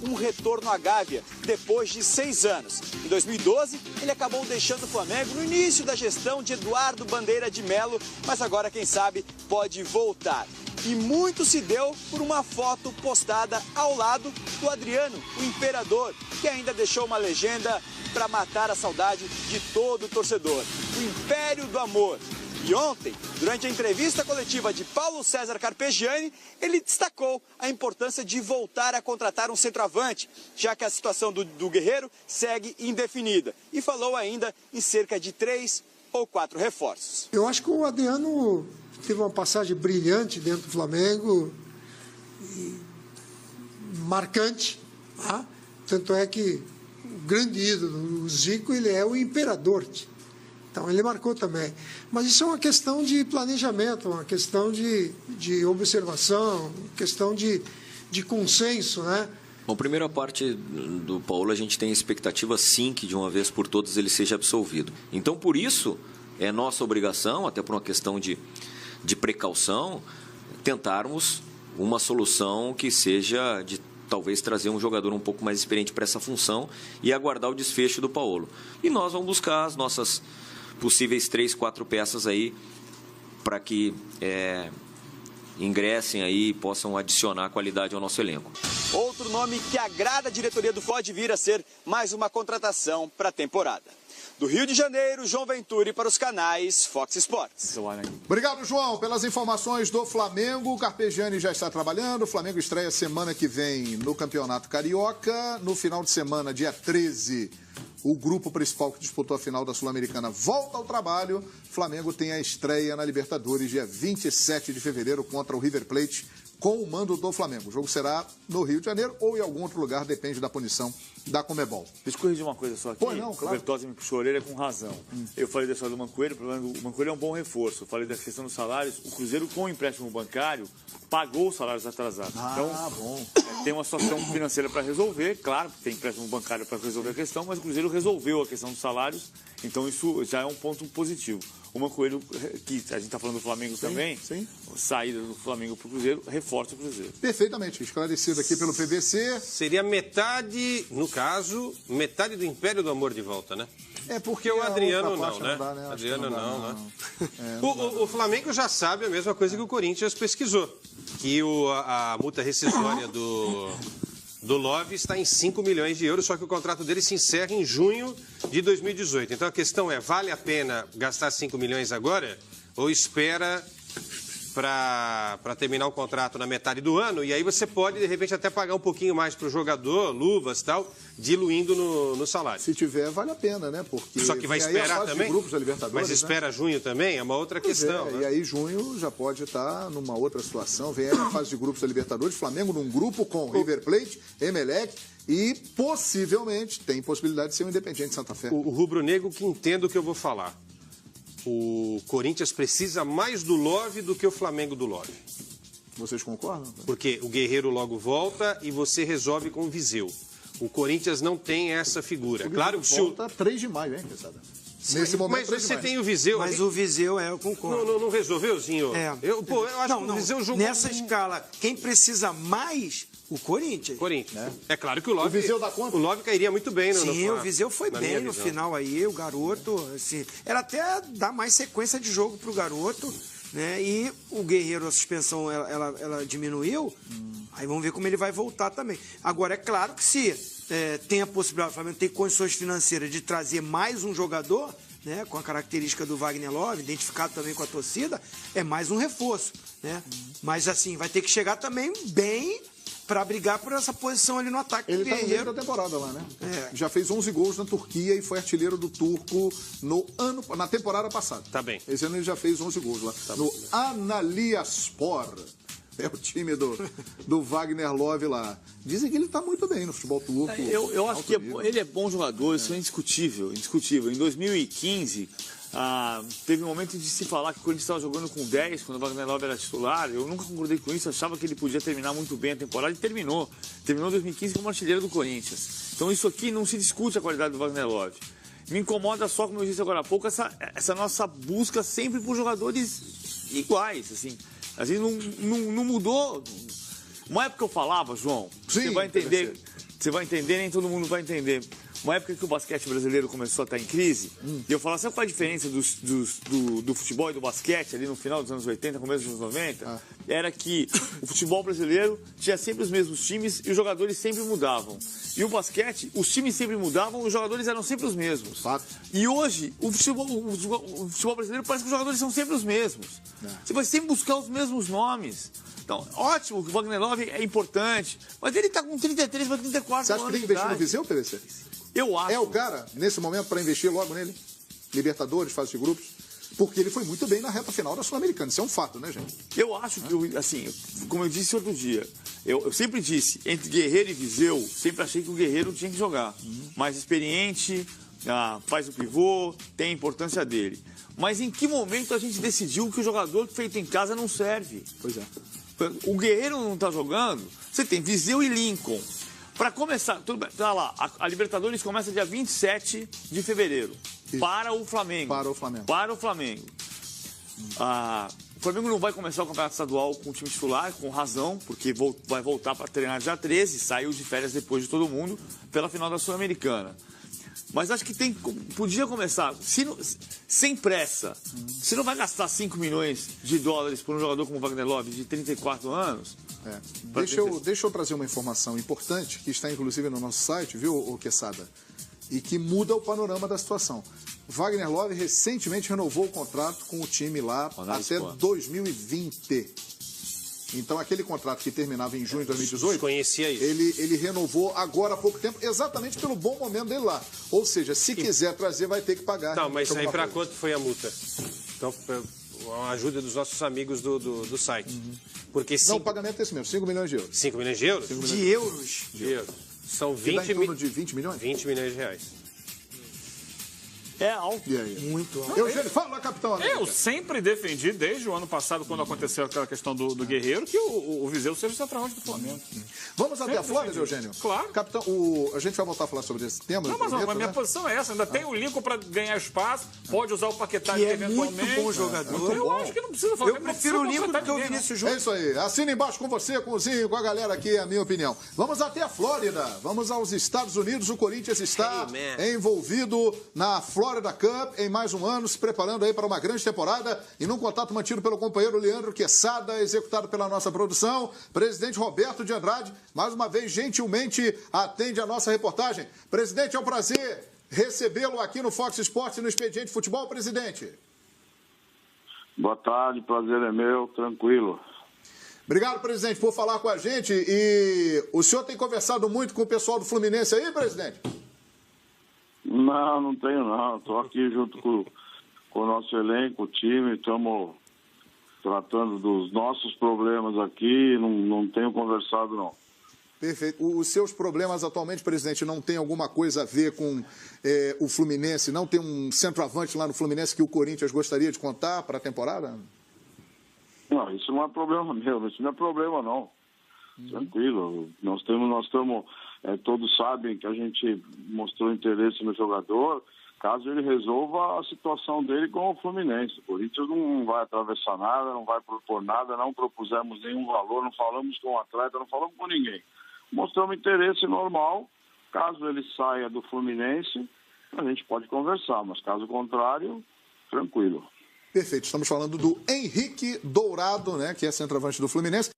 um retorno à Gávea depois de 6 anos. Em 2012, ele acabou deixando o Flamengo no início da gestão de Eduardo Bandeira de Melo, mas agora, quem sabe, pode voltar. E muito se deu por uma foto postada ao lado do Adriano, o imperador, que ainda deixou uma legenda para matar a saudade de todo o torcedor. O Império do Amor. E ontem, durante a entrevista coletiva de Paulo César Carpegiani, ele destacou a importância de voltar a contratar um centroavante, já que a situação do Guerreiro segue indefinida. E falou ainda em cerca de 3 ou 4 reforços. Eu acho que o Adriano teve uma passagem brilhante dentro do Flamengo, e marcante, tá? Tanto é que o grande ídolo, o Zico, ele é o imperador. Então, ele marcou também. Mas isso é uma questão de planejamento, uma questão de observação, questão de consenso, né? Bom, primeira parte do Paulo, a gente tem a expectativa, sim, que de uma vez por todas ele seja absolvido. Então, por isso, é nossa obrigação, até por uma questão de precaução, tentarmos uma solução que seja de talvez trazer um jogador um pouco mais experiente para essa função e aguardar o desfecho do Paulo. E nós vamos buscar as nossas possíveis 3, 4 peças aí para que ingressem aí e possam adicionar qualidade ao nosso elenco. Outro nome que agrada a diretoria do pode vir a ser mais uma contratação para a temporada. Do Rio de Janeiro, João Venturi para os canais Fox Sports. Obrigado, João, pelas informações do Flamengo. O Carpegiani já está trabalhando. O Flamengo estreia semana que vem no Campeonato Carioca. No final de semana, dia 13, o grupo principal que disputou a final da Sul-Americana volta ao trabalho. O Flamengo tem a estreia na Libertadores, dia 27 de fevereiro, contra o River Plate, com o mando do Flamengo. O jogo será no Rio de Janeiro ou em algum outro lugar, depende da punição da Conmebol. Deixa eu corrigir uma coisa só aqui. Pô, não, claro. O Bertozzi me puxou a orelha com razão. Eu falei da história do Mancoelho, o Mancoelho é um bom reforço. Eu falei da questão dos salários. O Cruzeiro, com o empréstimo bancário, pagou os salários atrasados. Bom. Tem uma situação financeira para resolver. Claro que tem empréstimo bancário para resolver a questão, mas o Cruzeiro resolveu a questão dos salários. Então isso já é um ponto positivo. O Mancoelho, que a gente está falando do Flamengo também, saída do Flamengo para o Cruzeiro, reforça o Cruzeiro. Perfeitamente, esclarecido aqui pelo PVC. Seria metade, no caso, metade do Império do Amor de volta, né? É porque o Adriano não, né? Adriano não, né? O Flamengo já sabe a mesma coisa que o Corinthians pesquisou, que a multa rescisória do Love está em 5 milhões de euros, só que o contrato dele se encerra em junho de 2018. Então a questão é, vale a pena gastar 5 milhões agora ou espera para terminar o contrato na metade do ano? E aí você pode, de repente, até pagar um pouquinho mais para o jogador, luvas e tal, diluindo no salário. Se tiver, vale a pena, né? Porque só que vai esperar também? Grupos da Libertadores, mas espera junho também? É uma outra questão. Né? E aí junho já pode estar numa outra situação. Vem aí a fase de grupos da Libertadores, Flamengo num grupo com River Plate, Emelec e possivelmente, tem possibilidade de ser um Independiente Santa Fé. O rubro-negro que entenda o que eu vou falar. O Corinthians precisa mais do Love do que o Flamengo do Love. Vocês concordam? Porque o Guerreiro logo volta e você resolve com o Viseu. O Corinthians não tem essa figura. Claro que volta 3 de maio, hein, pesada? Nesse momento, mas você tem o Viseu. Mas o Viseu, eu concordo. Não resolveu, Zinho? Eu acho que o Viseu jogou... Nessa escala, quem precisa mais... O Corinthians. É claro que o Love... O Viseu dá conta? O Love cairia muito bem. Sim, o Viseu foi bem no final aí, o garoto. Assim, era até dar mais sequência de jogo pro garoto, né? E o Guerreiro, a suspensão, ela diminuiu. Aí vamos ver como ele vai voltar também. Agora, é claro que se tem a possibilidade, o Flamengo tem condições financeiras de trazer mais um jogador, né, com a característica do Wagner Love, identificado também com a torcida, é mais um reforço, né? Mas assim, vai ter que chegar também bem para brigar por essa posição ali no ataque. Ele está no meio da temporada lá, né? Já fez 11 gols na Turquia e foi artilheiro do turco na temporada passada. Tá bem. Esse ano ele já fez 11 gols lá. No Antalyaspor. É o time do Wagner Love lá. Dizem que ele está muito bem no futebol turco. Eu acho que ele é bom jogador, isso é indiscutível. Em 2015, teve um momento de se falar que o Corinthians estava jogando com 10, quando o Wagner Love era titular. Eu nunca concordei com isso, achava que ele podia terminar muito bem a temporada e terminou. Terminou em 2015 como artilheiro do Corinthians. Então isso aqui não se discute a qualidade do Wagner Love. Me incomoda só, como eu disse agora há pouco, essa nossa busca sempre por jogadores iguais, assim. Às vezes não mudou. Uma época eu falava, João, você vai entender você vai entender, nem todo mundo vai entender. Uma época que o basquete brasileiro começou a estar em crise, e eu falava, sabe qual é a diferença do futebol e do basquete ali no final dos anos 80, começo dos anos 90? Era que o futebol brasileiro tinha sempre os mesmos times e os jogadores sempre mudavam. E o basquete, os times sempre mudavam e os jogadores eram sempre os mesmos. Fato. E hoje, o futebol brasileiro parece que os jogadores são sempre os mesmos. Você vai sempre buscar os mesmos nomes. Então, ótimo que o Wagner Love é importante, mas ele está com 33 para 34 Você acha que anos tem que de investir no idade. Viseu, PVC? Eu acho. É o cara, nesse momento, para investir logo nele? Libertadores, fase de grupos? Porque ele foi muito bem na reta final da Sul-Americana. Isso é um fato, né, gente? Eu acho que, assim, como eu disse outro dia, eu sempre disse, entre Guerreiro e Viseu, sempre achei que o Guerreiro tinha que jogar. Mais experiente, faz o pivô, tem a importância dele. Mas em que momento a gente decidiu que o jogador feito em casa não serve? Pois é. O Guerreiro não está jogando, você tem Viseu e Lincoln. Para começar, tudo bem, tá lá, a Libertadores começa dia 27 de fevereiro. Para o Flamengo. Para o Flamengo. Para o Flamengo. O Flamengo não vai começar o campeonato estadual com o time titular, com razão, porque vai voltar para treinar dia 13, saiu de férias depois de todo mundo, pela final da Sul-Americana. Mas acho que podia começar, sem pressa. Se não vai gastar 5 milhões de dólares por um jogador como o Wagner Love, de 34 anos... Deixa eu trazer uma informação importante, que está inclusive no nosso site, viu, Quesada? E que muda o panorama da situação. Wagner Love recentemente renovou o contrato com o time lá até 2020. Então, aquele contrato que terminava em junho de 2018, conhecia isso. Ele renovou agora há pouco tempo, exatamente pelo bom momento dele lá. Ou seja, se quiser trazer, vai ter que pagar. Não, mas aí para quanto foi a multa? Então, a ajuda dos nossos amigos do site. Porque Não, o pagamento é esse mesmo, 5 milhões de euros. 5 milhões de euros? De euros. De euros. São Que dá 20 em torno de 20 milhões? 20 milhões de reais. É alto. E aí? Muito alto. Eugênio, fala, capitão. Eu sempre defendi, desde o ano passado, quando aconteceu aquela questão do Guerreiro, que o Viseu seja o centroavante do Flamengo. Vamos até a Sempre Flórida, defendi. Eugênio? Claro. Capitão, a gente vai voltar a falar sobre esse tema. Não, mas prometo, a minha né? posição é essa. Ainda tem o Lincoln para ganhar espaço, pode usar o Paquetá Que é eventualmente. muito bom jogador. Eu acho que não precisa fazer. Eu prefiro o Lincoln do que o Vinícius É Júnior. isso aí. Assina embaixo com você, com o Zinho, com a galera aqui, a minha opinião. Vamos até a Flórida. Vamos aos Estados Unidos. O Corinthians está envolvido na Florida Cup em mais um ano, se preparando aí para uma grande temporada. E num contato mantido pelo companheiro Leandro Quesada, executado pela nossa produção, presidente Roberto de Andrade, mais uma vez, gentilmente atende a nossa reportagem. Presidente, é um prazer recebê-lo aqui no Fox Sports e no Expediente Futebol, presidente. Boa tarde, prazer é meu, tranquilo. Obrigado, presidente, por falar com a gente. E o senhor tem conversado muito com o pessoal do Fluminense aí, presidente? Não tenho não. Estou aqui junto com o nosso elenco, o time, estamos tratando dos nossos problemas aqui, não tenho conversado não. Perfeito. Os seus problemas atualmente, presidente, não tem alguma coisa a ver com o Fluminense? Não tem um centroavante lá no Fluminense que o Corinthians gostaria de contar para a temporada? Não, isso não é problema meu, isso não é problema não. Tranquilo. Nós estamos, todos sabem que a gente mostrou interesse no jogador, caso ele resolva a situação dele com o Fluminense. O Corinthians não vai atravessar nada, não vai propor nada, não propusemos nenhum valor, não falamos com o atleta, não falamos com ninguém. Mostramos interesse normal. Caso ele saia do Fluminense, a gente pode conversar, mas caso contrário, tranquilo. Perfeito. Estamos falando do Henrique Dourado, né, que é centroavante do Fluminense.